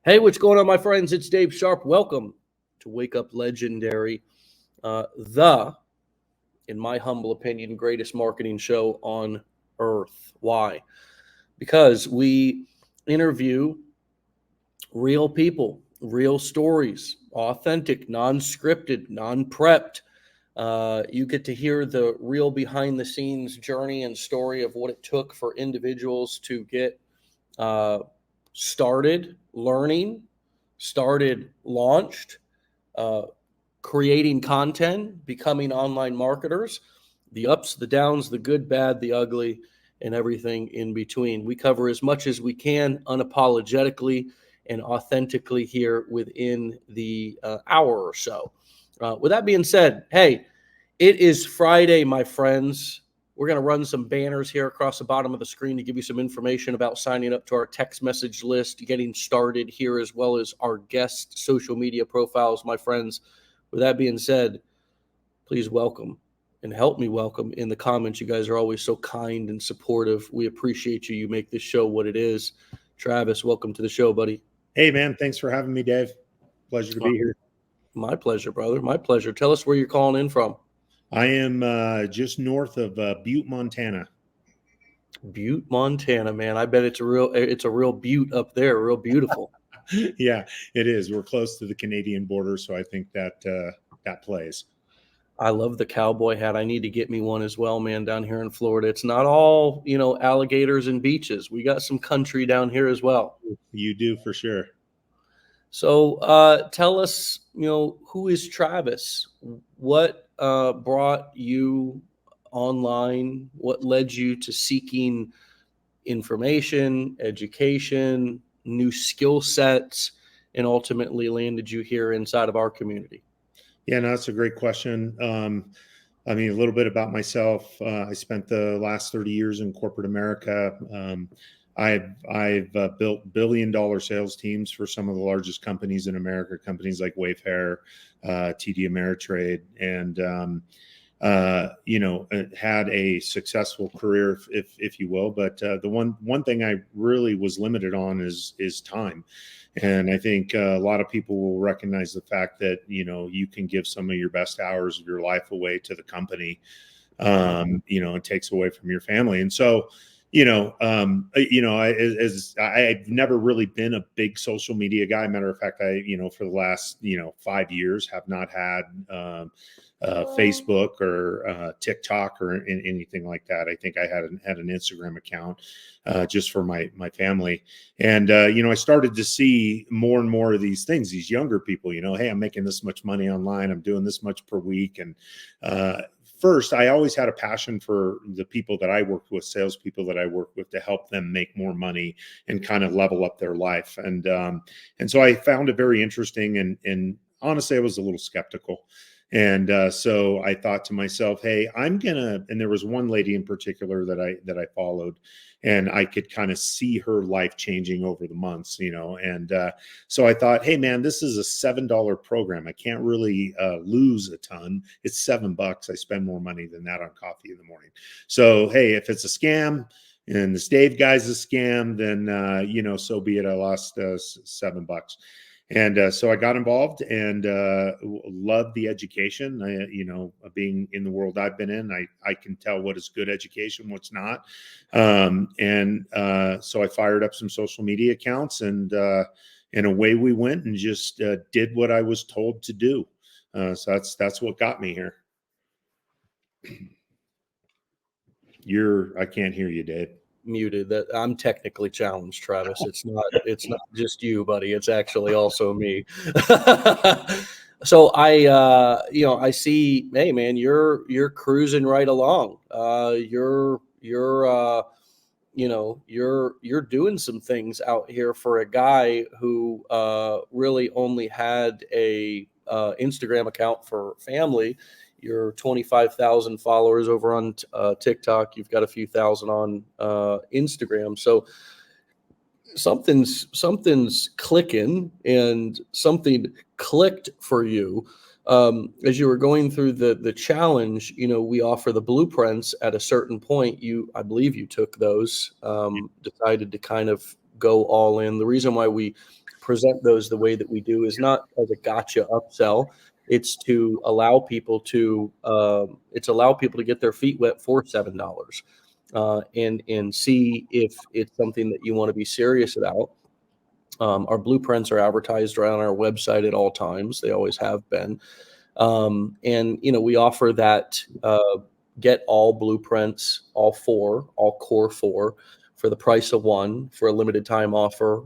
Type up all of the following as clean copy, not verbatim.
Hey, what's going on, my friends? It's Dave Sharpe. Welcome to Wake Up Legendary, in my humble opinion, greatest marketing show on earth. Why? Because we interview real people, real stories, authentic, non-scripted, non-prepped. You get to hear the real behind-the-scenes journey and story of what it took for individuals to get started learning, started launched, uh, creating content, becoming online marketers, the ups, the downs, the good, bad, the ugly, and everything in between. We cover as much as we can unapologetically and authentically here within the hour or so. With that being said, hey, it is Friday, my friends. We're going to run some banners here across the bottom of the screen to give you some information about signing up to our text message list, getting started here, as well as our guest social media profiles, my friends. With that being said, please welcome and help me welcome in the comments. You guys are always so kind and supportive. We appreciate you. You make this show what it is. Travis, welcome to the show, buddy. Hey, man. Thanks for having me, Dave. Pleasure to be here. My pleasure, brother. My pleasure. Tell us where you're calling in from. I am just north of Butte, Montana. Butte, Montana, man. I bet it's a real butte up there, real beautiful. Yeah, it is. We're close to the Canadian border, so I think that plays. I love the cowboy hat. I need to get me one as well, man, down here in Florida. It's not all, alligators and beaches. We got some country down here as well. You do for sure. So tell us, who is Travis? What brought you online? What led you to seeking information, education, new skill sets, and ultimately landed you here inside of our community? Yeah, no, that's a great question. A little bit about myself. I spent the last 30 years in corporate America. I've built billion-dollar sales teams for some of the largest companies in America, companies like Wayfair, TD Ameritrade, and had a successful career, if you will. But the one thing I really was limited on is time. And I think a lot of people will recognize the fact that, you can give some of your best hours of your life away to the company. It takes away from your family. And so, I've never really been a big social media guy. Matter of fact, for the last, 5 years have not had Facebook or TikTok or anything like that. I think I had an Instagram account just for my family. And, I started to see more and more of these things, these younger people, hey, I'm making this much money online. I'm doing this much per week. And first, I always had a passion for the people that I worked with, salespeople that I worked with, to help them make more money and kind of level up their life. And so I found it very interesting. And honestly, I was a little skeptical. And so I thought to myself, hey, and there was one lady in particular that I followed, and I could kind of see her life changing over the months, and so I thought, hey, man, this is a $7 program. I can't really lose a ton. It's $7. I spend more money than that on coffee in the morning. So, hey, if it's a scam and this Dave guy's a scam, then, so be it. I lost $7. And so I got involved and loved the education. Being in the world I've been in, I can tell what is good education, what's not. So I fired up some social media accounts, and away we went, and just did what I was told to do. So that's what got me here. I can't hear you, Dave. Muted. That I'm technically challenged, Travis. It's not just you, buddy. It's actually also me. So I see, hey man, you're cruising right along. You're doing some things out here for a guy who really only had a Instagram account for family. You're 25,000 followers over on TikTok. You've got a few thousand on Instagram. So something's clicking, and something clicked for you as you were going through the challenge. We offer the blueprints at a certain point. I believe you took those, decided to kind of go all in. The reason why we present those the way that we do is not as a gotcha upsell. It's to allow people to get their feet wet for $7, and see if it's something that you want to be serious about. Our blueprints are advertised around our website at all times. They always have been. And we offer that get all blueprints, all core four, for the price of one, for a limited time offer,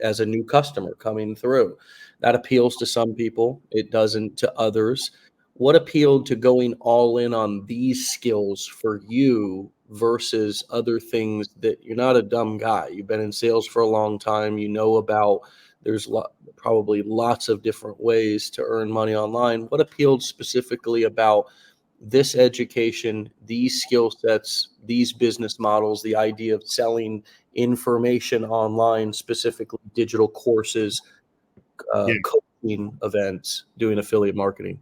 as a new customer coming through. That appeals to some people. It doesn't to others. What appealed to going all in on these skills for you versus other things that you're not a dumb guy? You've been in sales for a long time. You know about there's probably lots of different ways to earn money online. What appealed specifically about this education, these skill sets, these business models, the idea of selling information online, specifically digital courses, Yeah. coaching events, doing affiliate marketing?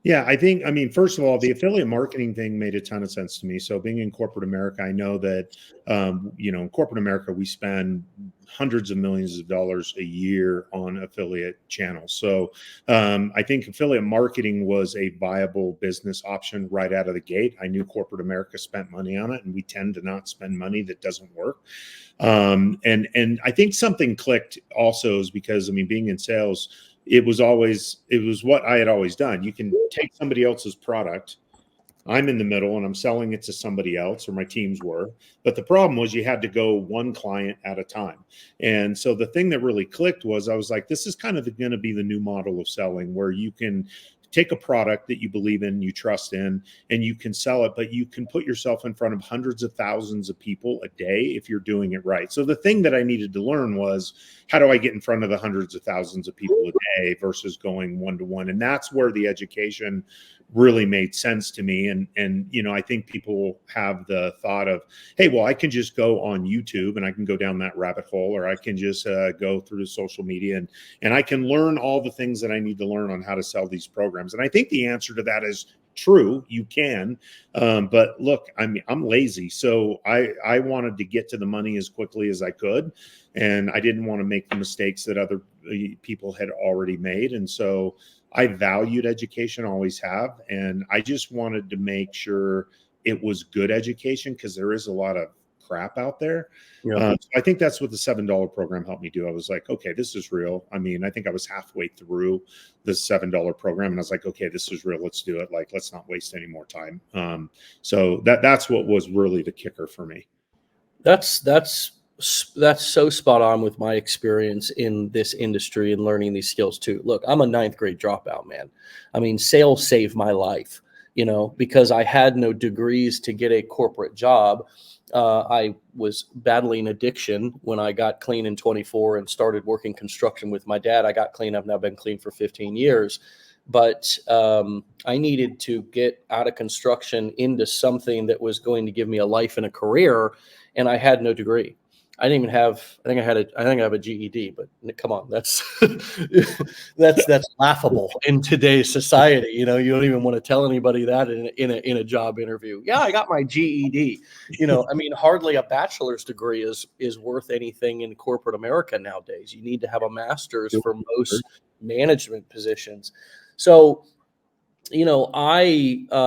Yeah, I mean, first of all, the affiliate marketing thing made a ton of sense to me. So being in corporate America, I know that, in corporate America, we spend hundreds of millions of dollars a year on affiliate channels. So I think affiliate marketing was a viable business option right out of the gate. I knew corporate America spent money on it, and we tend to not spend money that doesn't work. And I think something clicked also is because, I mean, being in sales, it was what I had always done. You can take somebody else's product. I'm in the middle and I'm selling it to somebody else, or my teams were. But the problem was you had to go one client at a time. And so the thing that really clicked was I was like, this is kind of going to be the new model of selling, where you can take a product that you believe in, you trust in, and you can sell it, but you can put yourself in front of hundreds of thousands of people a day if you're doing it right. So the thing that I needed to learn was, how do I get in front of the hundreds of thousands of people a day versus going one-to-one? And that's where the education really made sense to me. And I think people have the thought of, hey, well, I can just go on YouTube and I can go down that rabbit hole, or I can just go through social media and I can learn all the things that I need to learn on how to sell these programs. And I think the answer to that is true. You can, but look, I mean, I'm lazy, so I wanted to get to the money as quickly as I could, and I didn't want to make the mistakes that other people had already made. And so I valued education, always have, and I just wanted to make sure it was good education, because there is a lot of crap out there. Yeah. So I think that's what the $7 program helped me do. I was like, okay, this is real. I mean, I think I was halfway through the $7 program, and I was like, okay, this is real. Let's do it. Like, let's not waste any more time. So that's what was really the kicker for me. That's so spot on with my experience in this industry and learning these skills too. Look, I'm a ninth grade dropout, man. I mean, sales saved my life, because I had no degrees to get a corporate job. I was battling addiction when I got clean in 24 and started working construction with my dad. I got clean. I've now been clean for 15 years. But I needed to get out of construction into something that was going to give me a life and a career, and I had no degree. I didn't even have. I think I have a GED, but come on, that's that's laughable in today's society. You don't even want to tell anybody that in a job interview. Yeah, I got my GED. I mean, hardly a bachelor's degree is worth anything in corporate America nowadays. You need to have a master's for most management positions. So, YouTube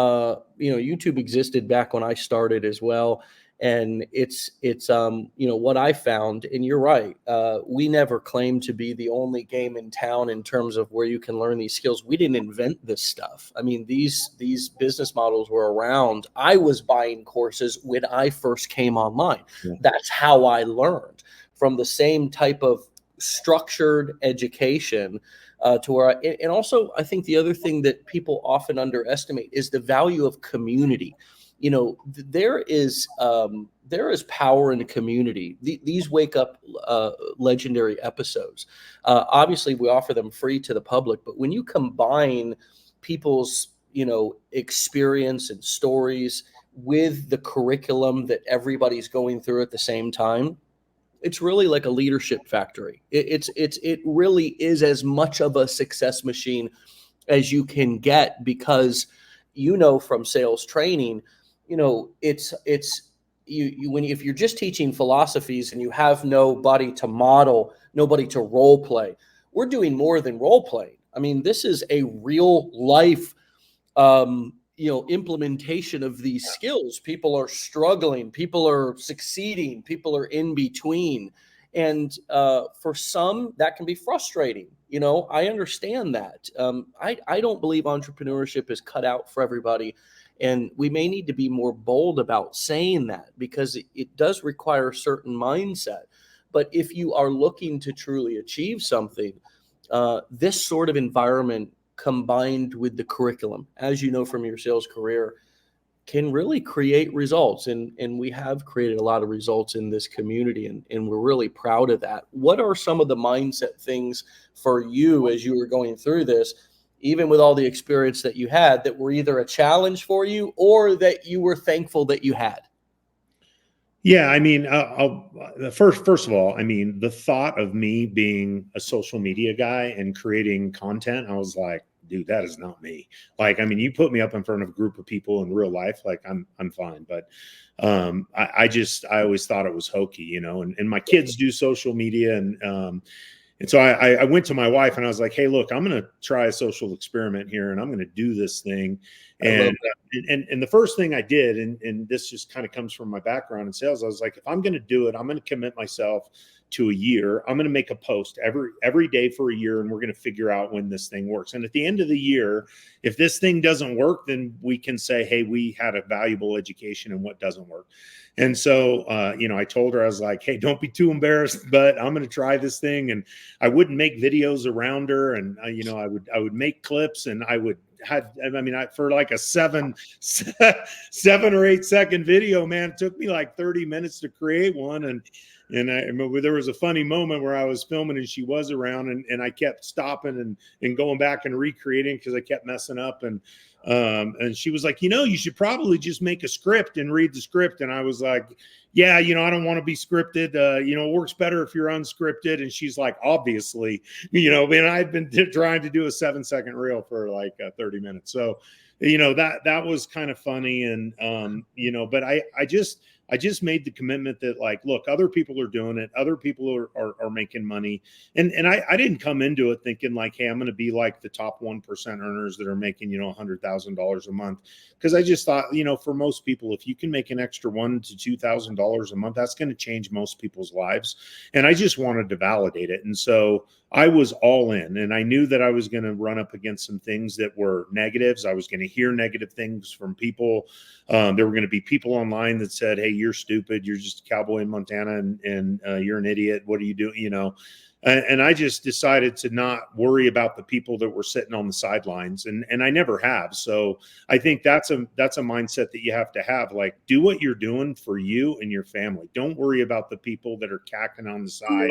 existed back when I started as well. And it's what I found, and you're right. We never claimed to be the only game in town in terms of where you can learn these skills. We didn't invent this stuff. I mean, these business models were around. I was buying courses when I first came online. Yeah. That's how I learned, from the same type of structured education. To where and also I think the other thing that people often underestimate is the value of community. There is power in the community. These wake up legendary episodes. Obviously, we offer them free to the public, but when you combine people's experience and stories with the curriculum that everybody's going through at the same time, it's really like a leadership factory. It really is as much of a success machine as you can get, because from sales training, it's if you're just teaching philosophies and you have nobody to model, nobody to role play, we're doing more than role playing. I mean, this is a real life, implementation of these skills. People are struggling, people are succeeding, people are in between. And for some, that can be frustrating. I understand that. I don't believe entrepreneurship is cut out for everybody. And we may need to be more bold about saying that, because it does require a certain mindset. But if you are looking to truly achieve something, this sort of environment combined with the curriculum, as you know from your sales career, can really create results. And we have created a lot of results in this community, and we're really proud of that. What are some of the mindset things for you as you were going through this, even with all the experience that you had, that were either a challenge for you or that you were thankful that you had? Yeah, I mean, first of all, I mean, the thought of me being a social media guy and creating content, I was like, dude, that is not me. Like, I mean, you put me up in front of a group of people in real life, like I'm fine. But I always thought it was hokey, and my kids do social media, and so I went to my wife and I was like, hey, look, I'm going to try a social experiment here, and I'm going to do this thing. And the first thing I did, and this just kind of comes from my background in sales, I was like, if I'm going to do it, I'm going to commit myself to a year. I'm going to make a post every day for a year, and we're going to figure out when this thing works. And at the end of the year, if this thing doesn't work, then we can say, hey, we had a valuable education in what doesn't work. And so, I told her, I was like, hey, don't be too embarrassed, but I'm going to try this thing. And I wouldn't make videos around her. And, I would make clips, and for like a 7 or 8 second video, man, it took me like 30 minutes to create one. And there was a funny moment where I was filming and she was around, and I kept stopping and going back and recreating because I kept messing up. And she was like, you should probably just make a script and read the script. And I was like, yeah, I don't want to be scripted. It works better if you're unscripted. And she's like, obviously, and I'd been trying to do a 7-second reel for like 30 minutes. So, that was kind of funny. And, but I just made the commitment that, like, look, other people are doing it. Other people are making money. And I didn't come into it thinking like, hey, I'm going to be like the top 1% earners that are making, $100,000 a month. Because I just thought, for most people, if you can make an extra $1,000 to $2,000 a month, that's going to change most people's lives. And I just wanted to validate it. And so I was all in, and I knew that I was going to run up against some things that were negatives. I was going to hear negative things from people. There were going to be people online that said, hey, you're stupid. You're just a cowboy in Montana, and you're an idiot. What are you doing? And I just decided to not worry about the people that were sitting on the sidelines. And I never have. So I think that's a mindset that you have to have. Like, do what you're doing for you and your family. Don't worry about the people that are cacking on the side,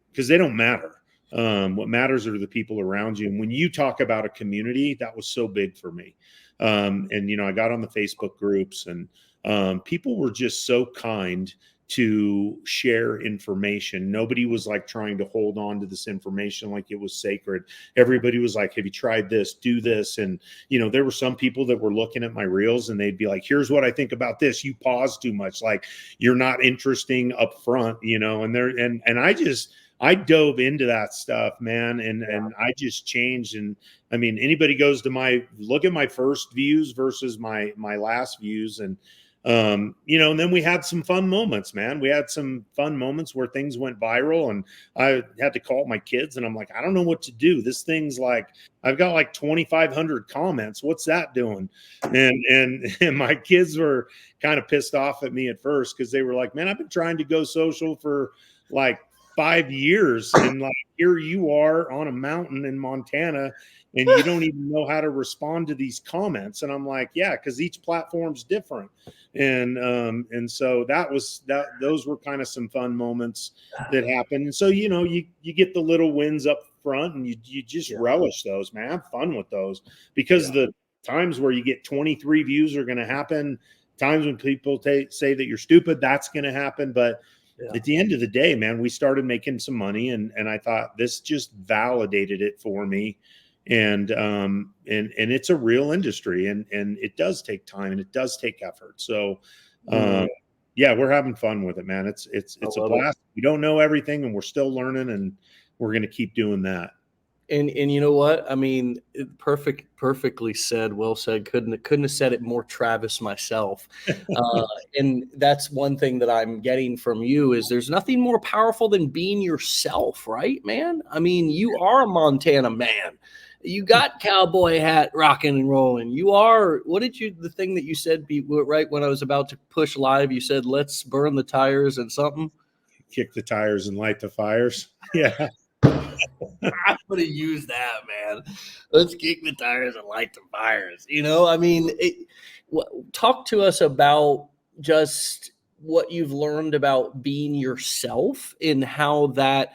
because they don't matter. What matters are the people around you. And when you talk about a community, that was so big for me. And I got on the Facebook groups, and people were just so kind to share information. Nobody was like trying to hold on to this information like it was sacred. Everybody was like, have you tried this? Do this. And, there were some people that were looking at my reels, and they'd be like, here's what I think about this. You pause too much. Like, you're not interesting up front, and I dove into that stuff, man. And I just changed. And I mean, anybody goes to look at my first views versus my last views. And, and then we had some fun moments, man. We had some fun moments where things went viral, and I had to call my kids, and I'm like, I don't know what to do. This thing's like, I've got like 2,500 comments. What's that doing? And my kids were kind of pissed off at me at first, because they were like, man, I've been trying to go social for like 5 years, and like, here you are on a mountain in Montana, and you don't even know how to respond to these comments. And I'm like, yeah, because each platform's different. And so those were kind of some fun moments that happened. And so, you get the little wins up front, and you just relish those, man. Have fun with those, because the times where you get 23 views are going to happen. Times when people say that you're stupid, that's going to happen. But at the end of the day, man, we started making some money, and I thought this just validated it for me. And it's a real industry, and it does take time, and it does take effort. So, Yeah, we're having fun with it, man. It's I a love it. blast. We don't know everything, and we're still learning, and we're going to keep doing that. And you know what? I mean, perfectly said. Well said. Couldn't have said it more Travis myself. And that's one thing that I'm getting from you is there's nothing more powerful than being yourself, right, man? I mean, you are a Montana man. You got cowboy hat rocking and rolling. You are, what did you, the thing that you said right when I was about to push live, you said, let's burn the tires and something. Kick the tires and light the fires. Yeah. I'm gonna use that, man. Let's kick the tires and light the fires. You know, I mean, talk to us about just what you've learned about being yourself and how that.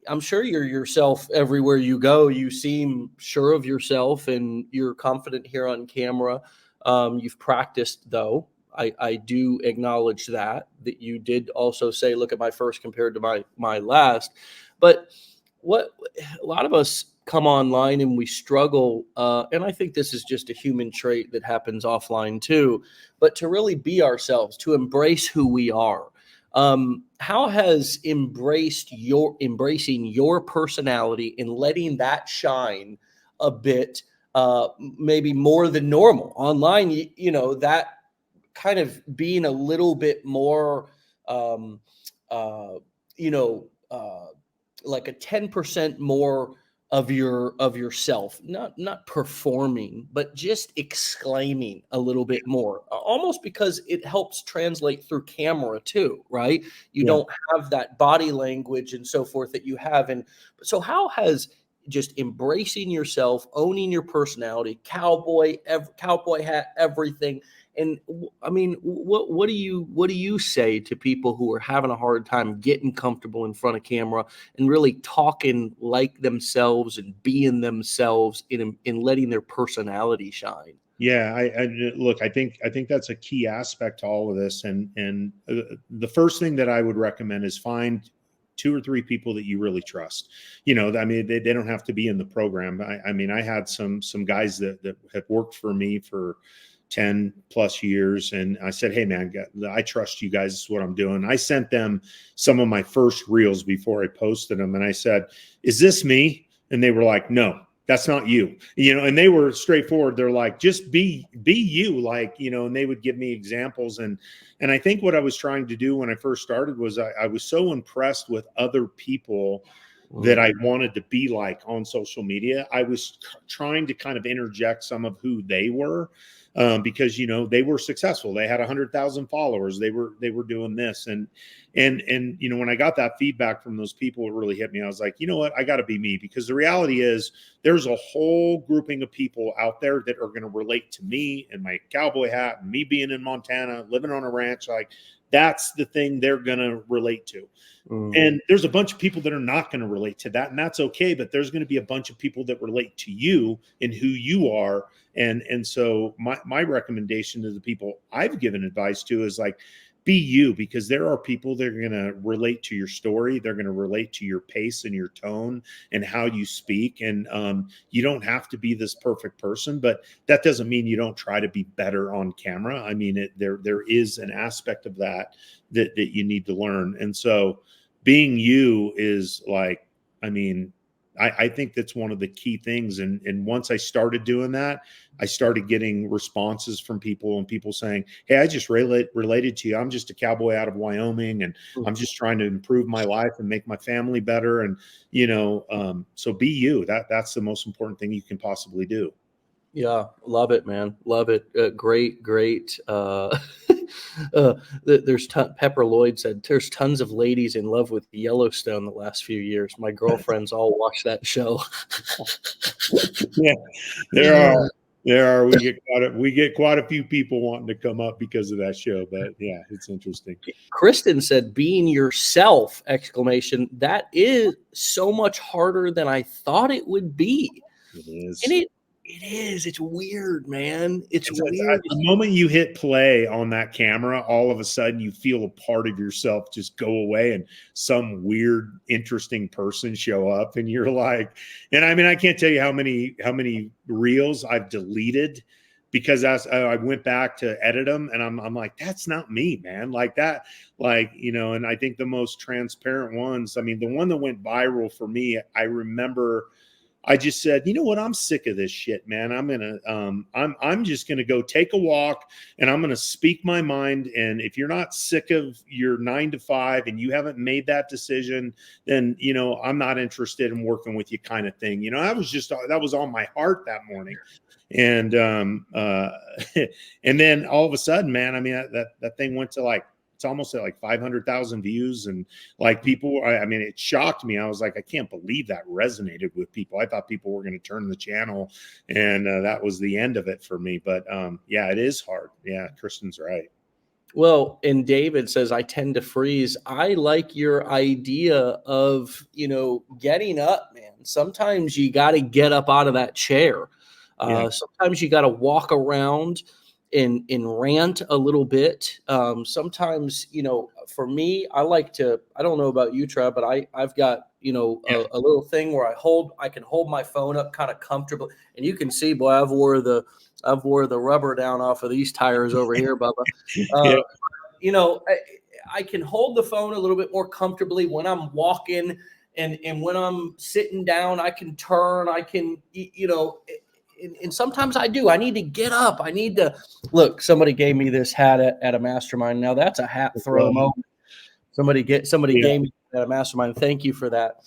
I'm sure you're yourself everywhere you go. You seem sure of yourself and you're confident here on camera. You've practiced, though. I do acknowledge that you did also say, look at my first compared to my last. But what a lot of us come online and we struggle, and I think this is just a human trait that happens offline too, but to really be ourselves, to embrace who we are. How has embracing your personality and letting that shine a bit, maybe more than normal online, that kind of being a little bit more, um, uh, you know, like a 10% more of yourself, not performing, but just exclaiming a little bit more, almost because it helps translate through camera too, right? You Yeah. don't have that body language and so forth that you have. And so how has just embracing yourself, owning your personality, cowboy hat, everything. And I mean, what do you say to people who are having a hard time getting comfortable in front of camera and really talking like themselves and being themselves in letting their personality shine? Yeah, I look. I think that's a key aspect to all of this. And the first thing that I would recommend is find two or three people that you really trust. You know, I mean, they don't have to be in the program. I mean, I had some guys that have worked for me for 10 plus years, and I said, hey man, I trust you guys. This is what I'm doing. I sent them some of my first reels before I posted them, and I said, is this me? And they were like, no, that's not you, you know. And they were straightforward. They're like, just be you, like, you know. And they would give me examples. And I think what I was trying to do when I first started was I was so impressed with other people that I wanted to be like on social media. I was trying to kind of interject some of who they were, because, you know, they were successful. They had 100,000 followers. They were doing this. And, you know, when I got that feedback from those people, it really hit me. I was like, you know what, I got to be me, because the reality is there's a whole grouping of people out there that are going to relate to me and my cowboy hat and me being in Montana, living on a ranch. Like, that's the thing they're going to relate to. And there's a bunch of people that are not going to relate to that, and that's okay. But there's going to be a bunch of people that relate to you and who you are. And so my recommendation to the people I've given advice to is like, be you, because there are people that are going to relate to your story. They're going to relate to your pace and your tone and how you speak. And you don't have to be this perfect person, but that doesn't mean you don't try to be better on camera. I mean, there is an aspect of that you need to learn. And so being you is like, I mean, I think that's one of the key things. And once I started doing that, I started getting responses from people, and people saying, hey, I just related to you. I'm just a cowboy out of Wyoming, and I'm just trying to improve my life and make my family better. And, you know, so be you. That's the most important thing you can possibly do. Yeah, love it, man. Love it. Great. Pepper Lloyd said there's tons of ladies in love with Yellowstone the last few years. My girlfriends all watch that show. Yeah, there are. We get quite a few people wanting to come up because of that show. But yeah, it's interesting. Kristen said, being yourself, exclamation. That is so much harder than I thought it would be. It is. And it is. It's weird, man. It's It's weird. the moment you hit play on that camera, all of a sudden you feel a part of yourself just go away, and some weird, interesting person show up, and you're like, and I mean, I can't tell you how many reels I've deleted because as I went back to edit them, and I'm like, that's not me, man. Like that, like, you know. And I think the most transparent ones, I mean, the one that went viral for me, I remember I just said, you know what? I'm sick of this shit, man. I'm just gonna go take a walk, and I'm gonna speak my mind. And if you're not sick of your 9 to 5 and you haven't made that decision, then, you know, I'm not interested in working with you, kind of thing. You know, that was on my heart that morning. And and then all of a sudden, man, I mean, that thing went to like, it's almost at like 500,000 views. And like people, I mean, it shocked me. I was like, I can't believe that resonated with people. I thought people were going to turn the channel, and that was the end of it for me. But yeah, it is hard. Yeah, Kristen's right. Well, and David says, I tend to freeze. I like your idea of, you know, getting up, man. Sometimes you got to get up out of that chair. Yeah. Sometimes you got to walk around and rant a little bit. Sometimes, you know, for me, I like to, I don't know about you, Trev, but I've got, you know, Yeah. a little thing where I can hold my phone up kind of comfortably. And you can see, boy, I've wore the rubber down off of these tires over here, Bubba. Yeah. You know, I can hold the phone a little bit more comfortably when I'm walking, and when I'm sitting down, I can turn, I can, you know, and sometimes I do. I need to get up. I need to look. Somebody gave me this hat at a mastermind. Now that's a hat throw moment. Somebody gave me that at a mastermind. Thank you for that.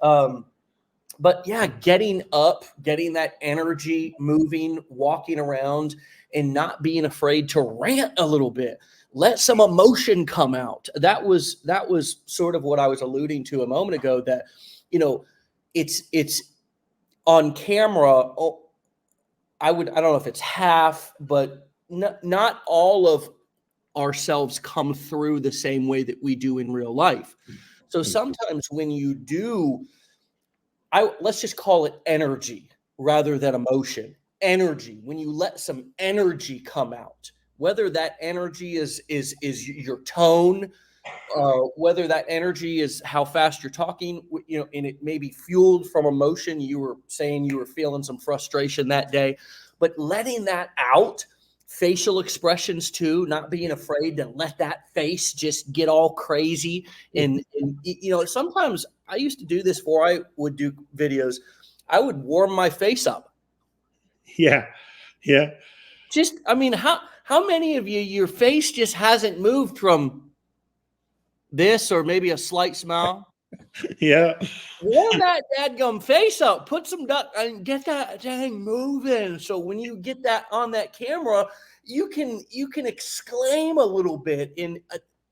But yeah, getting up, getting that energy moving, walking around, and not being afraid to rant a little bit. Let some emotion come out. That was sort of what I was alluding to a moment ago, that, you know, it's on camera. I don't know if it's half, but not all of ourselves come through the same way that we do in real life. So sometimes when you do, let's just call it energy rather than emotion. Energy. When you let some energy come out, whether that energy is your tone, whether that energy is how fast you're talking, you know, and it may be fueled from emotion. You were saying you were feeling some frustration that day, but letting that out, facial expressions too, not being afraid to let that face just get all crazy. And you know, sometimes I used to do this before I would do videos. I would warm my face up. Yeah. Yeah. Just, I mean, how many of you, your face just hasn't moved from this or maybe a slight smile? Yeah. Warm that dadgum face up. Put some duck and get that thing moving. So when you get that on that camera, you can exclaim a little bit. In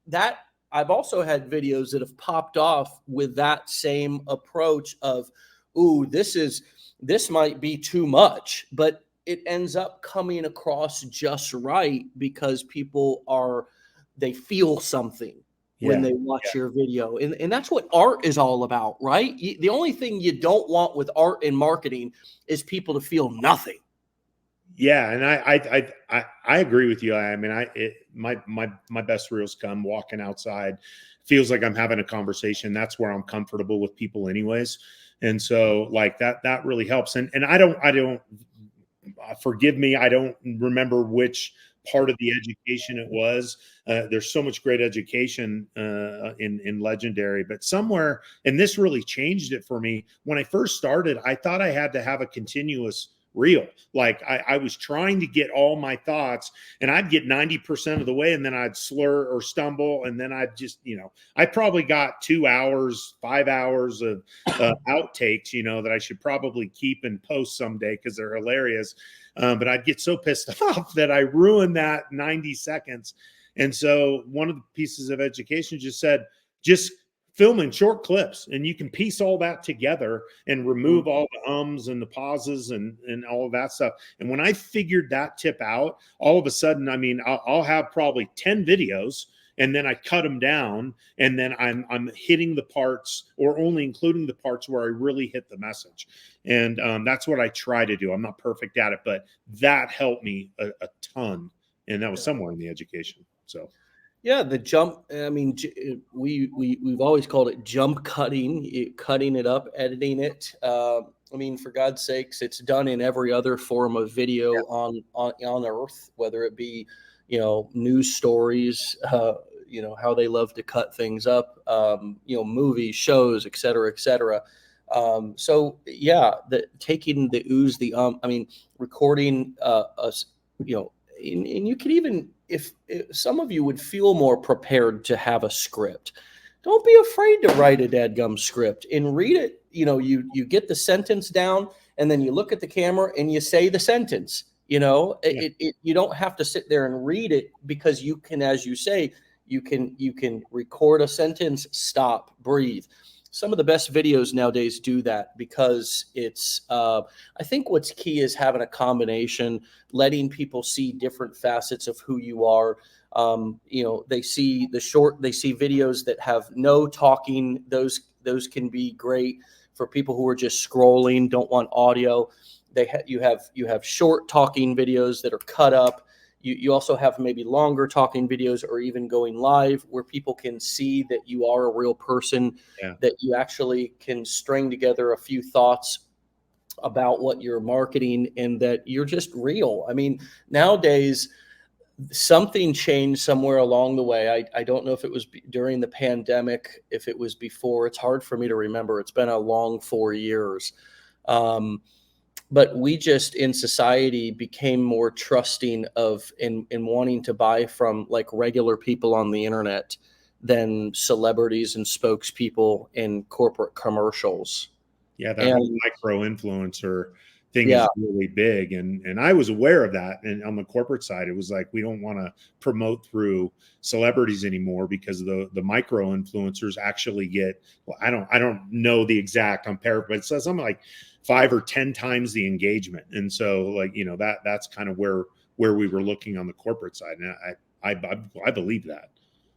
that, I've also had videos that have popped off with that same approach of, ooh, this might be too much, but it ends up coming across just right because they feel something when they watch your video. And that's what art is all about, right? The only thing you don't want with art and marketing is people to feel nothing. Yeah, and I agree with you. I mean, my best reels come walking outside. Feels like I'm having a conversation. That's where I'm comfortable with people, anyways. And so, like that really helps. And I don't forgive me. I don't remember which part of the education it was. There's so much great education in Legendary, but somewhere, and this really changed it for me. When I first started, I thought I had to have a continuous reel. Like I was trying to get all my thoughts, and I'd get 90% of the way, and then I'd slur or stumble, and then I'd just, you know, I probably got 2 hours, 5 hours of outtakes, you know, that I should probably keep and post someday because they're hilarious. But I'd get so pissed off that I ruined that 90 seconds. And so one of the pieces of education just said, just film in short clips, and you can piece all that together and remove all the ums and the pauses and all of that stuff. And when I figured that tip out, all of a sudden, I mean, I'll have probably 10 videos, and then I cut them down, and then I'm hitting the parts, or only including the parts where I really hit the message. And that's what I try to do. I'm not perfect at it, but that helped me a ton. And that was somewhere in the education. So yeah, the jump. I mean, we've always called it jump cutting, cutting it up, editing it. I mean, for God's sakes, it's done in every other form of video on earth, whether it be, news stories, how they love to cut things up, movies, shows, et cetera, et cetera. So yeah, taking the ooze, I mean, recording, us, and you could even, if some of you would feel more prepared to have a script, don't be afraid to write a dadgum script and read it. You get the sentence down, and then you look at the camera and you say the sentence. You don't have to sit there and read it, because you can, as you say, you can record a sentence, stop, breathe. Some of the best videos nowadays do that, because it's, I think what's key is having a combination, letting people see different facets of who you are. They see videos that have no talking. Those can be great for people who are just scrolling, don't want audio. You have short talking videos that are cut up. You also have maybe longer talking videos, or even going live, where people can see that you are a real person, that you actually can string together a few thoughts about what you're marketing, and that you're just real. I mean, nowadays, something changed somewhere along the way. I don't know if it was during the pandemic, if it was before. It's hard for me to remember. It's been a long 4 years. But we just, in society, became more trusting of in wanting to buy from like regular people on the internet than celebrities and spokespeople in corporate commercials. Yeah, that whole And micro influencer thing yeah, is really big, and I was aware of that. And on the corporate side, it was like, we don't want to promote through celebrities anymore, because the micro influencers actually get, well, I don't know the exact, I'm paraphrasing, but it says something like 5 or 10 times the engagement. And so, like, that's kind of where we were looking on the corporate side, and I believe that.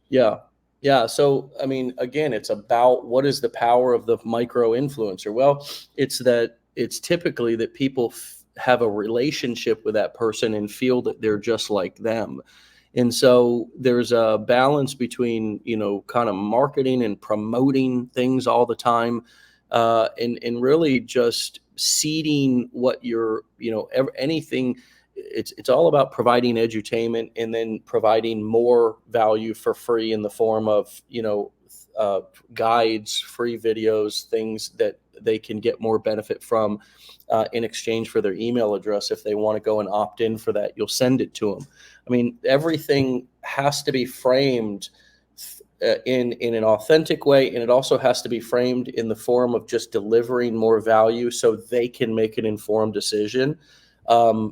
yeah. Yeah. So, I mean, again, it's about, what is the power of the micro influencer? Well, it's typically that people have a relationship with that person and feel that they're just like them. And so there's a balance between, kind of marketing and promoting things all the time, and really just seeding what anything. It's all about providing edutainment, and then providing more value for free in the form of, guides, free videos, things that they can get more benefit from, in exchange for their email address. If they want to go and opt in for that, you'll send it to them. I mean, everything has to be framed in an authentic way, and it also has to be framed in the form of just delivering more value, so they can make an informed decision.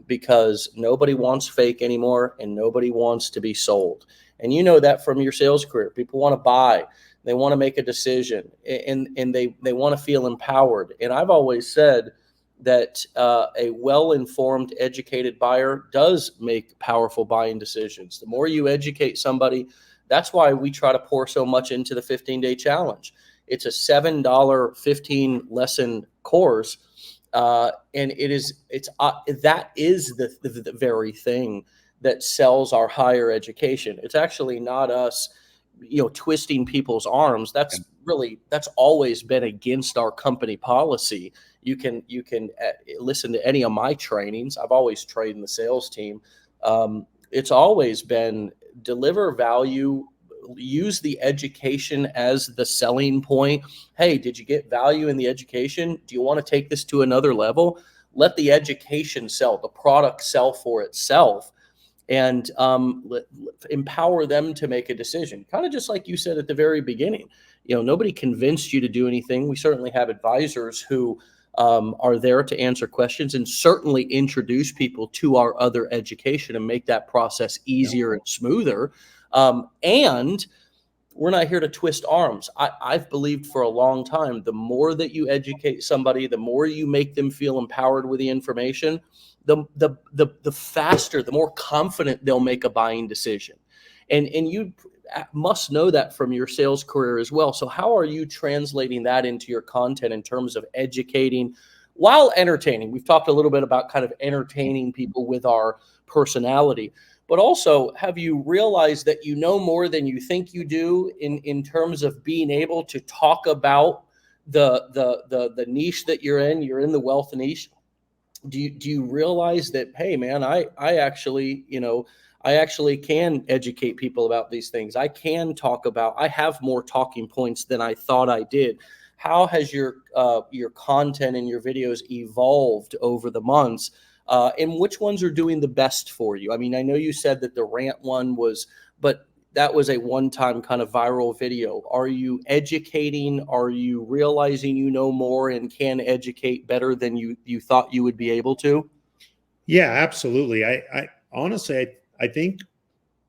Because nobody wants fake anymore, and nobody wants to be sold. And you know that from your sales career. People want to buy, they want to make a decision, and they want to feel empowered. And I've always said that a well-informed, educated buyer does make powerful buying decisions. The more you educate somebody, that's why we try to pour so much into the 15-day challenge. It's a $7 15 lesson course. And that is the very thing that sells our higher education. It's actually not us, twisting people's arms. That's always been against our company policy. You can listen to any of my trainings. I've always trained the sales team. It's always been deliver value, use the education as the selling point. Hey, did you get value in the education? Do you want to take this to another level? Let the education sell, the product sell for itself, and empower them to make a decision. Kind of just like you said at the very beginning. Nobody convinced you to do anything. We certainly have advisors who are there to answer questions, and certainly introduce people to our other education and make that process easier and smoother. And we're not here to twist arms. I've believed for a long time, the more that you educate somebody, the more you make them feel empowered with the information, the faster, the more confident they'll make a buying decision. And you must know that from your sales career as well. So how are you translating that into your content in terms of educating while entertaining? We've talked a little bit about kind of entertaining people with our personality, but also, have you realized that you know more than you think you do in terms of being able to talk about the niche that you're in the wealth niche. Do you realize that, hey man, I actually, I actually can educate people about these things. I can talk about, I have more talking points than I thought I did. How has your content and your videos evolved over the months? And which ones are doing the best for you? I mean, I know you said that the rant one was, but that was a one-time kind of viral video. Are you educating? Are you realizing you know more and can educate better than you thought you would be able to? Yeah, absolutely. I honestly, I think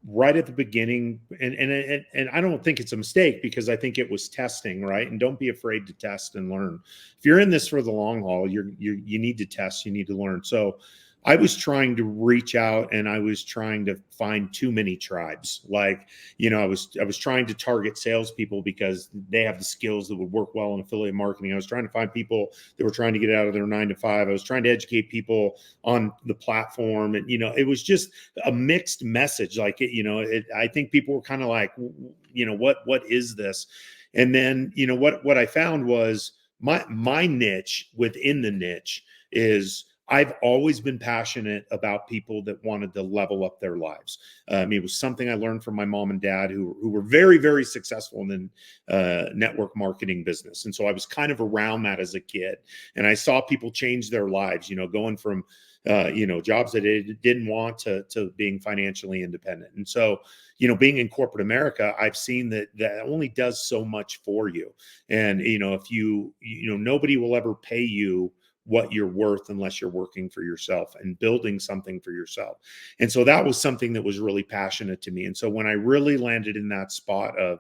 right at the beginning, and I don't think it's a mistake, because I think it was testing, right? And don't be afraid to test and learn. If you're in this for the long haul, you need to test, you need to learn. So I was trying to reach out, and I was trying to find too many tribes. Like, I was trying to target salespeople because they have the skills that would work well in affiliate marketing. I was trying to find people that were trying to get out of their 9 to 5. I was trying to educate people on the platform, and it was just a mixed message. Like, I think people were kind of like, what is this? And then, what I found was my niche within the niche is, I've always been passionate about people that wanted to level up their lives. It was something I learned from my mom and dad, who were very, very successful in the network marketing business. And so I was kind of around that as a kid. And I saw people change their lives, going from, jobs that they didn't want to being financially independent. And so, being in corporate America, I've seen that only does so much for you. And, if nobody will ever pay you what you're worth unless you're working for yourself and building something for yourself. And so that was something that was really passionate to me. And so when I really landed in that spot of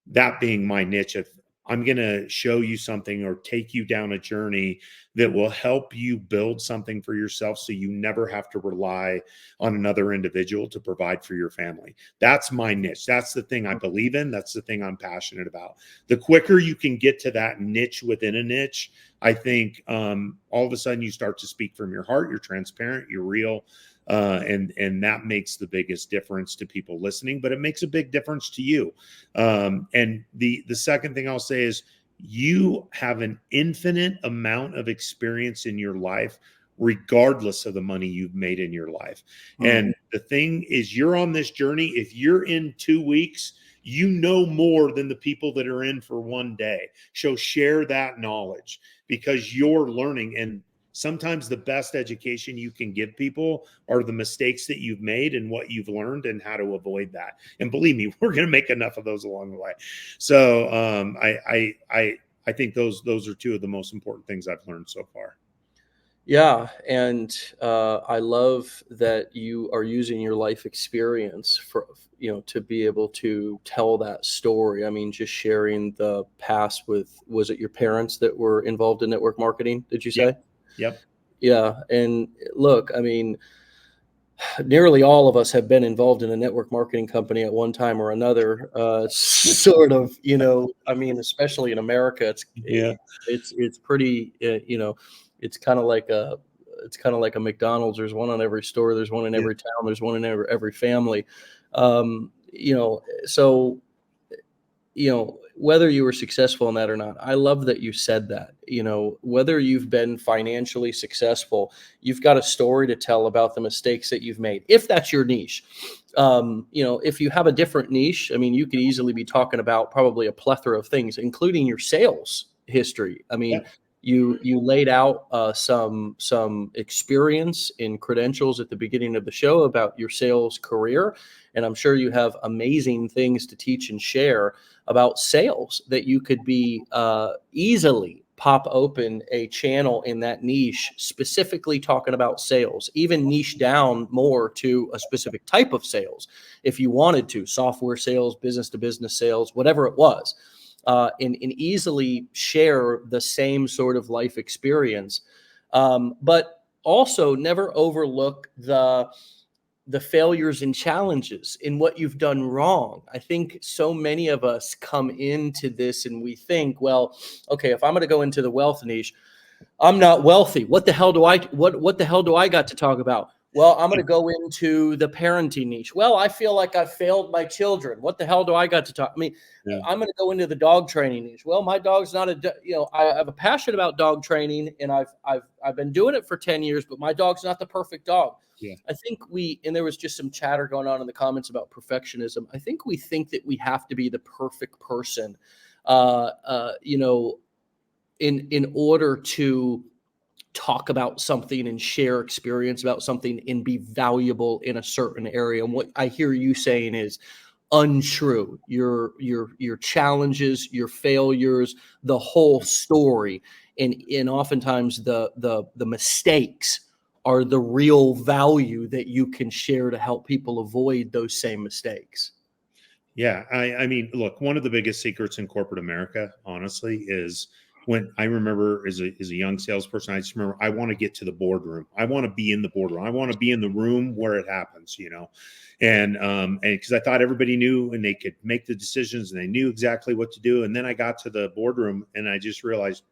that being my niche, of I'm going to show you something or take you down a journey that will help you build something for yourself, so you never have to rely on another individual to provide for your family. That's my niche. That's the thing I believe in. That's the thing I'm passionate about. The quicker you can get to that niche within a niche, I think all of a sudden you start to speak from your heart. You're transparent, you're real. And that makes the biggest difference to people listening, but it makes a big difference to you. And the second thing I'll say is, you have an infinite amount of experience in your life, regardless of the money you've made in your life. And the thing is, you're on this journey. If you're in 2 weeks, you know more than the people that are in for 1 day. So share that knowledge, because you're learning. And sometimes the best education you can give people are the mistakes that you've made and what you've learned and how to avoid that. And believe me, we're going to make enough of those along the way. So I think those are two of the most important things I've learned so far. Yeah, and I love that you are using your life experience for, to be able to tell that story. I mean, just sharing the past with, was it your parents that were involved in network marketing, did you say? Yep. Yeah, and look, I mean, nearly all of us have been involved in a network marketing company at one time or another. Sort of, I mean, especially in America, Yeah. it's pretty, it's kind of like a McDonald's. There's one on every store. There's one in Yeah. every town. There's one in every family. So whether you were successful in that or not, I love that you said that. Whether you've been financially successful, you've got a story to tell about the mistakes that you've made, if that's your niche. If you have a different niche, I mean, you could easily be talking about probably a plethora of things, including your sales history. I mean, you laid out some experience in credentials at the beginning of the show about your sales career, and I'm sure you have amazing things to teach and share about sales, that you could be easily pop open a channel in that niche, specifically talking about sales, even niche down more to a specific type of sales if you wanted to, software sales, business to business sales, whatever it was, and easily share the same sort of life experience, but also never overlook the failures and challenges in what you've done wrong. I think so many of us come into this and we think, well, okay, if I'm going to go into the wealth niche, I'm not wealthy. What the hell do I got to talk about? Well, I'm going to go into the parenting niche. Well, I feel like I've failed my children. What the hell do I got to talk? I mean, Yeah. I'm going to go into the dog training niche. Well, my dog's not I have a passion about dog training, and I've been doing it for 10 years, but my dog's not the perfect dog. Yeah. I think and there was just some chatter going on in the comments about perfectionism. I think we think that we have to be the perfect person, in order to talk about something and share experience about something and be valuable in a certain area. And what I hear you saying is untrue. Your challenges, your failures, the whole story, and oftentimes the mistakes are the real value that you can share to help people avoid those same mistakes. Yeah, I mean, look, one of the biggest secrets in corporate America, honestly, is when I remember as a young salesperson, I just remember I want to get to the boardroom. I want to be in the boardroom. I want to be in the room where it happens, and because I thought everybody knew and they could make the decisions and they knew exactly what to do. And then I got to the boardroom and I just realized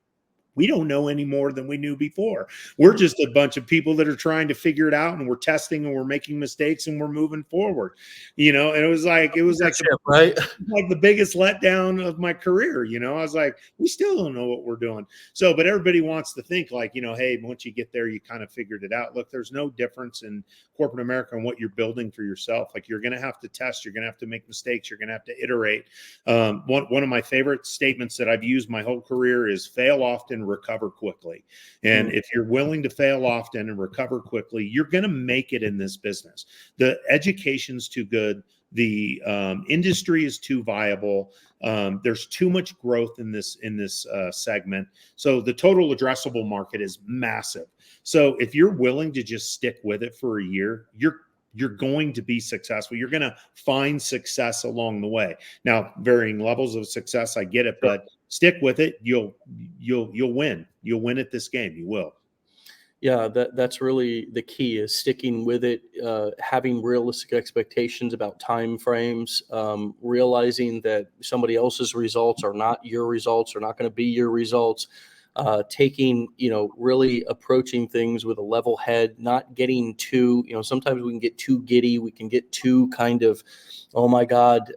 we don't know any more than we knew before. We're just a bunch of people that are trying to figure it out, and we're testing and we're making mistakes and we're moving forward, and it was like Right. like the biggest letdown of my career. I was like, we still don't know what we're doing. So, but everybody wants to think like, hey, once you get there, you kind of figured it out. Look, there's no difference in corporate America and what you're building for yourself. Like, you're going to have to test, you're going to have to make mistakes, you're going to have to iterate. One of my favorite statements that I've used my whole career is fail often, recover quickly. And if you're willing to fail often and recover quickly, you're going to make it in this business. The education's too good. The industry is too viable. There's too much growth in this segment. So the total addressable market is massive. So if you're willing to just stick with it for a year, you're going to be successful. You're going to find success along the way. Now, varying levels of success, I get it, but stick with it. You'll win. You'll win at this game. You will. Yeah, that's really the key, is sticking with it, having realistic expectations about time frames, realizing that somebody else's results are not your results, are not going to be your results, taking, really approaching things with a level head, not getting too, sometimes we can get too giddy, we can get too kind of, oh my God,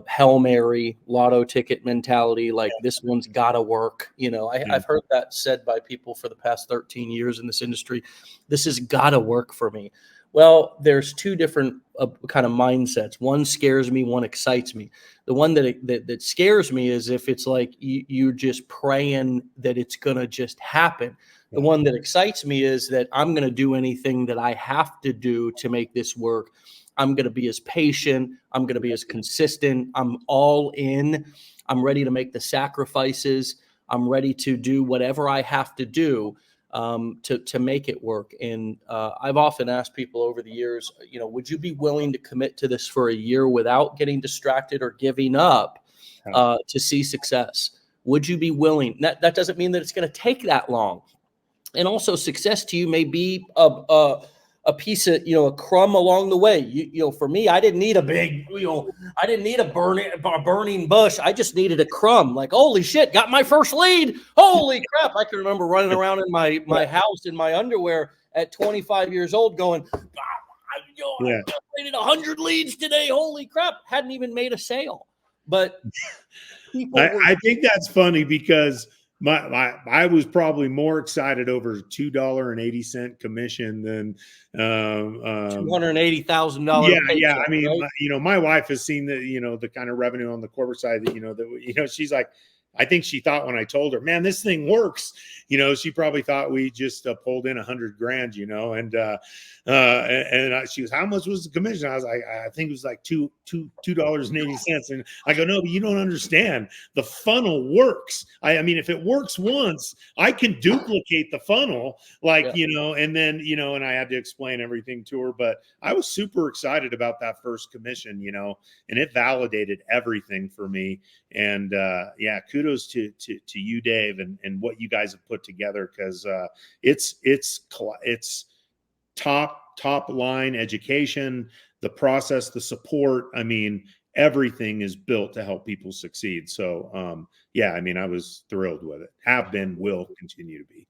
Hail Mary, lotto ticket mentality, like this one's got to work. I've heard that said by people for the past 13 years in this industry. This has got to work for me. Well, there's two different kind of mindsets. One scares me, one excites me. The one that scares me is if it's like you're just praying that it's going to just happen. The one that excites me is that I'm going to do anything that I have to do to make this work. I'm going to be as patient. I'm going to be as consistent. I'm all in. I'm ready to make the sacrifices. I'm ready to do whatever I have to do to make it work. And I've often asked people over the years, would you be willing to commit to this for a year without getting distracted or giving up to see success? Would you be willing? That doesn't mean that it's going to take that long. And also, success to you may be a piece of, a crumb along the way. For me, I didn't need a big, I didn't need a burning bush. I just needed a crumb. Like, holy shit, got my first lead. Holy crap. I can remember running around in my house in my underwear at 25 years old going, I generated 100 leads today. Holy crap. Hadn't even made a sale. But I think that's funny because I was probably more excited over $2.80 commission than $280,000. Yeah. I mean, right? my wife has seen the kind of revenue on the corporate side that she's like, I think she thought when I told her, man, this thing works, she probably thought we just pulled in $100,000, and she was, how much was the commission? I was like, I think it was like $2.80. And I go, no, but you don't understand. The funnel works. I mean, if it works once, I can duplicate the funnel, and then, and I had to explain everything to her, but I was super excited about that first commission, and it validated everything for me. And kudos to you, Dave, and what you guys have put together, because it's top line education, the process, the support. I mean, everything is built to help people succeed. So I mean, I was thrilled with it. Have been, will continue to be.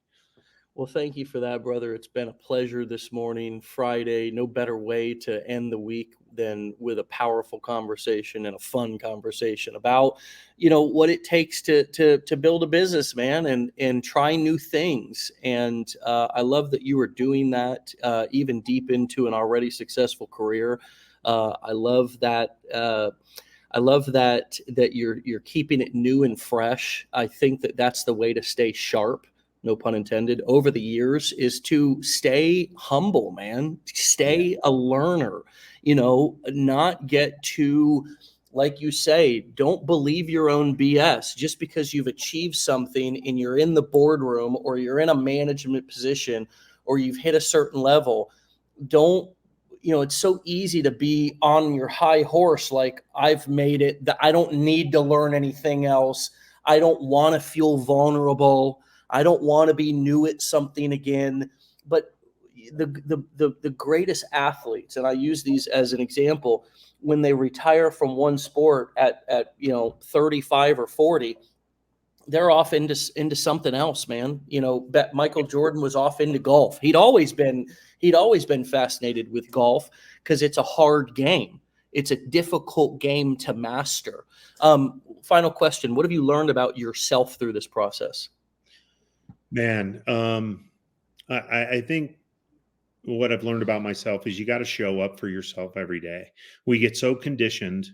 Well, thank you for that, brother. It's been a pleasure this morning, Friday. No better way to end the week than with a powerful conversation and a fun conversation about, what it takes to build a business, man, and try new things. And I love that you are doing that, even deep into an already successful career. I love that. I love that you're keeping it new and fresh. I think that that's the way to stay sharp, no pun intended, over the years, is to stay humble, man. Stay a learner, not get too, like you say, don't believe your own BS. Just because you've achieved something and you're in the boardroom or you're in a management position or you've hit a certain level, don't, it's so easy to be on your high horse. Like, I've made it, that I don't need to learn anything else. I don't want to feel vulnerable. I don't want to be new at something again. But the greatest athletes, and I use these as an example, when they retire from one sport at 35 or 40, they're off into something else, man. Michael Jordan was off into golf. He'd always been fascinated with golf because it's a hard game. It's a difficult game to master. Final question: what have you learned about yourself through this process? Man, I think what I've learned about myself is you got to show up for yourself every day. We get so conditioned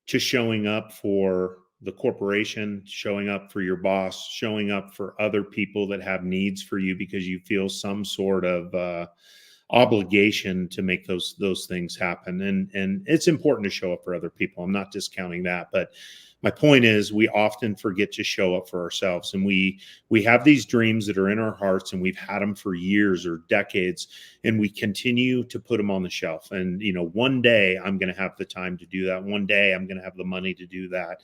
to showing up for the corporation, showing up for your boss, showing up for other people that have needs for you because you feel some sort of obligation to make those things happen. And it's important to show up for other people. I'm not discounting that, but my point is we often forget to show up for ourselves, and we have these dreams that are in our hearts and we've had them for years or decades, and we continue to put them on the shelf. And one day I'm going to have the time to do that. One day I'm going to have the money to do that.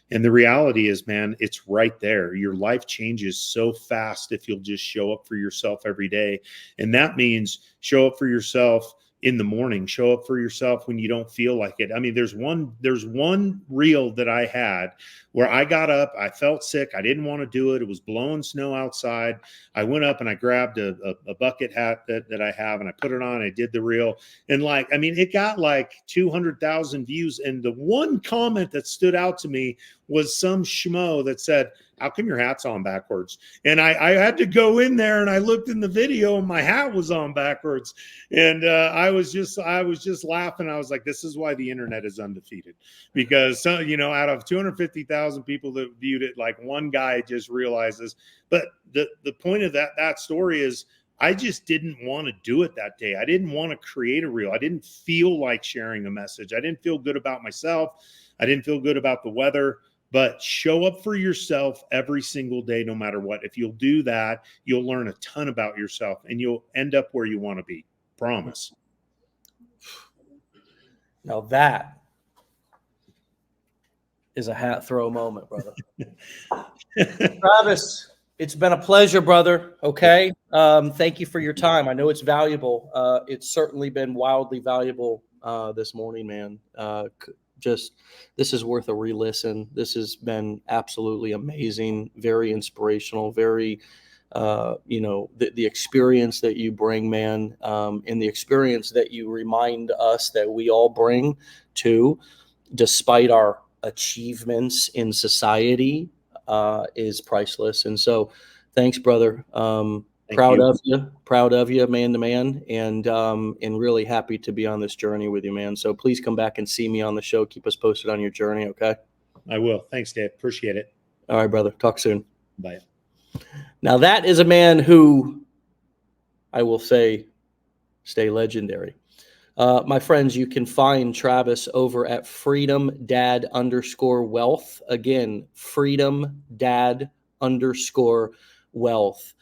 And the reality is, man, it's right there. Your life changes so fast if you'll just show up for yourself every day. And that means show up for yourself in the morning, show up for yourself when you don't feel like it. I mean, there's one reel that I had where I got up, I felt sick, I didn't want to do it. It was blowing snow outside. I went up and I grabbed a bucket hat that I have, and I put it on. I did the reel, and it got like 200,000 views. And the one comment that stood out to me was some schmo that said, "How come your hat's on backwards?" And I had to go in there and I looked in the video and my hat was on backwards. And I was just laughing. I was like, this is why the internet is undefeated, because out of 250,000 people that viewed it, like one guy just realizes. But the point of that story is, I just didn't want to do it that day. I didn't want to create a reel. I didn't feel like sharing a message. I didn't feel good about myself. I didn't feel good about the weather. But show up for yourself every single day, no matter what. If you'll do that, you'll learn a ton about yourself and you'll end up where you want to be. Promise. Now that is a hat throw moment, brother. Travis, it's been a pleasure, brother. Okay. Thank you for your time. I know it's valuable. It's certainly been wildly valuable this morning, man. This is worth a re-listen. This has been absolutely amazing, very inspirational, very, the experience that you bring, man, and the experience that you remind us that we all bring too, despite our achievements in society, is priceless. And so thanks, brother. Proud of you, man to man, and really happy to be on this journey with you, man. So please come back and see me on the show. Keep us posted on your journey, okay? I will. Thanks, Dave. Appreciate it. All right, brother. Talk soon. Bye. Now that is a man who, I will say, stay legendary. My friends, you can find Travis over at freedomdad_wealth. Again, freedomdad_wealth.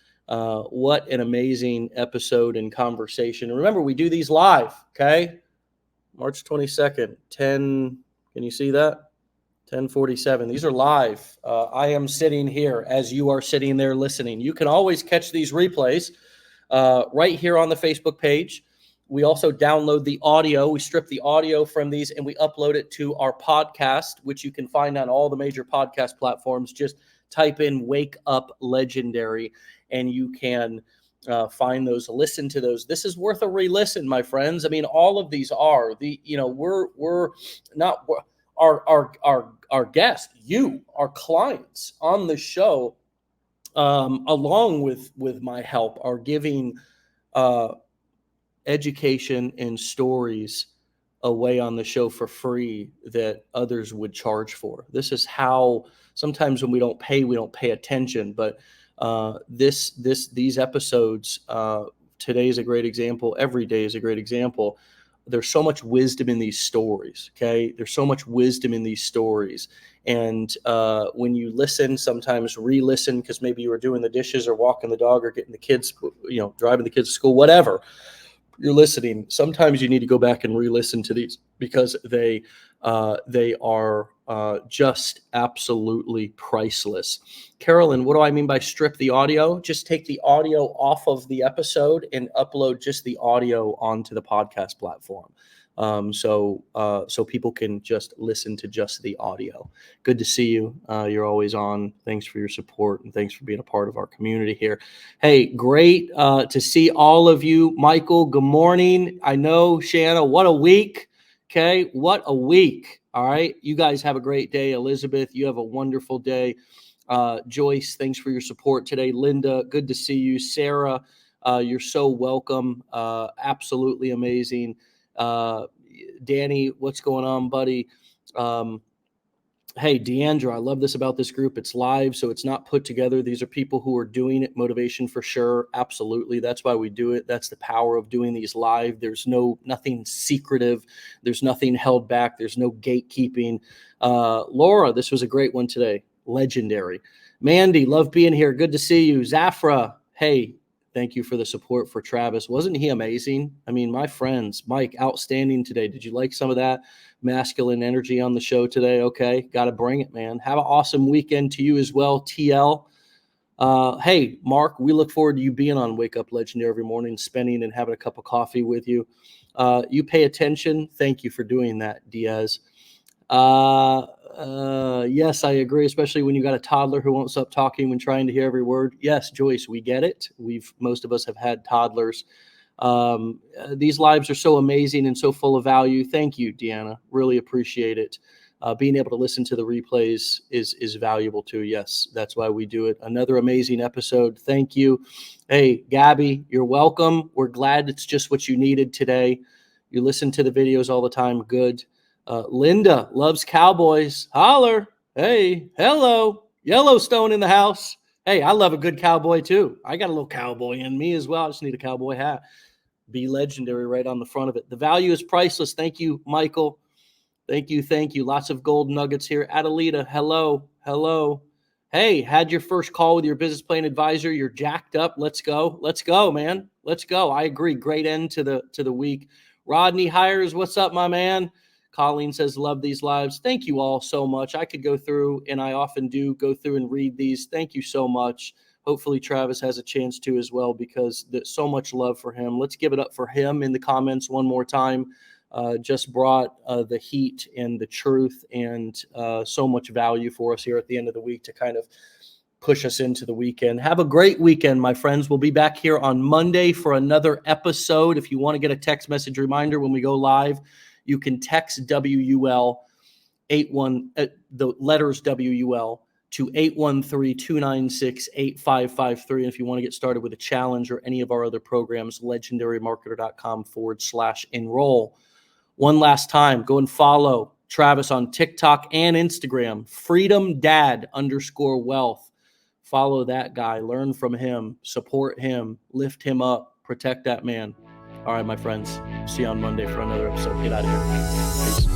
What an amazing episode and conversation. And remember, we do these live, okay? March 22nd, 10, can you see that? 10:47. These are live. I am sitting here as you are sitting there listening. You can always catch these replays right here on the Facebook page. We also download the audio. We strip the audio from these and we upload it to our podcast, which you can find on all the major podcast platforms. Just type in Wake Up Legendary and you can find those, listen to those. This is worth a re-listen, my friends. I mean, all of these are we're not our guests, you, our clients on the show, along with my help, are giving education and stories away on the show for free that others would charge for. This is how sometimes when we don't pay attention, but these episodes, today is a great example. Every day is a great example. There's so much wisdom in these stories. Okay. There's so much wisdom in these stories. And when you listen, sometimes re-listen, because maybe you were doing the dishes or walking the dog or getting the kids, driving the kids to school, whatever you're listening. Sometimes you need to go back and re-listen to these, because they are just absolutely priceless. Carolyn, what do I mean by strip the audio? Just take the audio off of the episode and upload just the audio onto the podcast platform. So people can just listen to just the audio. Good to see you. You're always on. Thanks for your support, and thanks for being a part of our community here. Hey, great to see all of you. Michael, good morning. I know, Shanna, what a week. Okay, what a week. All right, you guys have a great day. Elizabeth, you have a wonderful day. Joyce, thanks for your support today. Linda, good to see you. Sarah, you're so welcome. Absolutely amazing. Danny, what's going on, buddy? Hey, Deandra, I love this about this group. It's live, so it's not put together. These are people who are doing it. Motivation for sure. Absolutely. That's why we do it. That's the power of doing these live. There's nothing secretive. There's nothing held back. There's no gatekeeping. Laura, this was a great one today. Legendary. Mandy, love being here. Good to see you. Zafra, hey, thank you for the support for Travis. Wasn't he amazing? I mean, my friends, Mike, outstanding today. Did you like some of that masculine energy on the show today? Okay, got to bring it, man. Have an awesome weekend to you as well, TL. Hey, Mark, we look forward to you being on Wake Up Legendary every morning, spending and having a cup of coffee with you. You pay attention. Thank you for doing that, Diaz. Yes, I agree, especially when you got a toddler who won't stop talking when trying to hear every word. Yes, Joyce, we get it. Most of us have had toddlers. These lives are so amazing and so full of value. Thank you, Deanna. Really appreciate it. Being able to listen to the replays is valuable too. Yes, that's why we do it. Another amazing episode. Thank you. Hey, Gabby, you're welcome. We're glad it's just what you needed today. You listen to the videos all the time. Good. Linda loves cowboys. Holler. Hey, hello. Yellowstone in the house. Hey, I love a good cowboy too. I got a little cowboy in me as well. I just need a cowboy hat. Be legendary right on the front of it. The value is priceless. Thank you, Michael. Thank you. Thank you. Lots of gold nuggets here. Adelita, hello. Hello. Hey, had your first call with your business plan advisor. You're jacked up. Let's go. Let's go, man. Let's go. I agree. Great end to the week. Rodney Hires, what's up, my man? Colleen says, love these lives. Thank you all so much. I could go through, and I often do go through and read these. Thank you so much. Hopefully Travis has a chance to as well, because there's so much love for him. Let's give it up for him in the comments one more time. Just brought the heat and the truth and so much value for us here at the end of the week to kind of push us into the weekend. Have a great weekend, my friends. We'll be back here on Monday for another episode. If you want to get a text message reminder when we go live, you can text WUL the letters WUL to 813-296-8553. And if you want to get started with a challenge or any of our other programs, legendarymarketer.com/enroll. One last time, go and follow Travis on TikTok and Instagram, freedomdad_wealth. Follow that guy, learn from him, support him, lift him up, protect that man. All right, my friends, see you on Monday for another episode. Get out of here. Peace.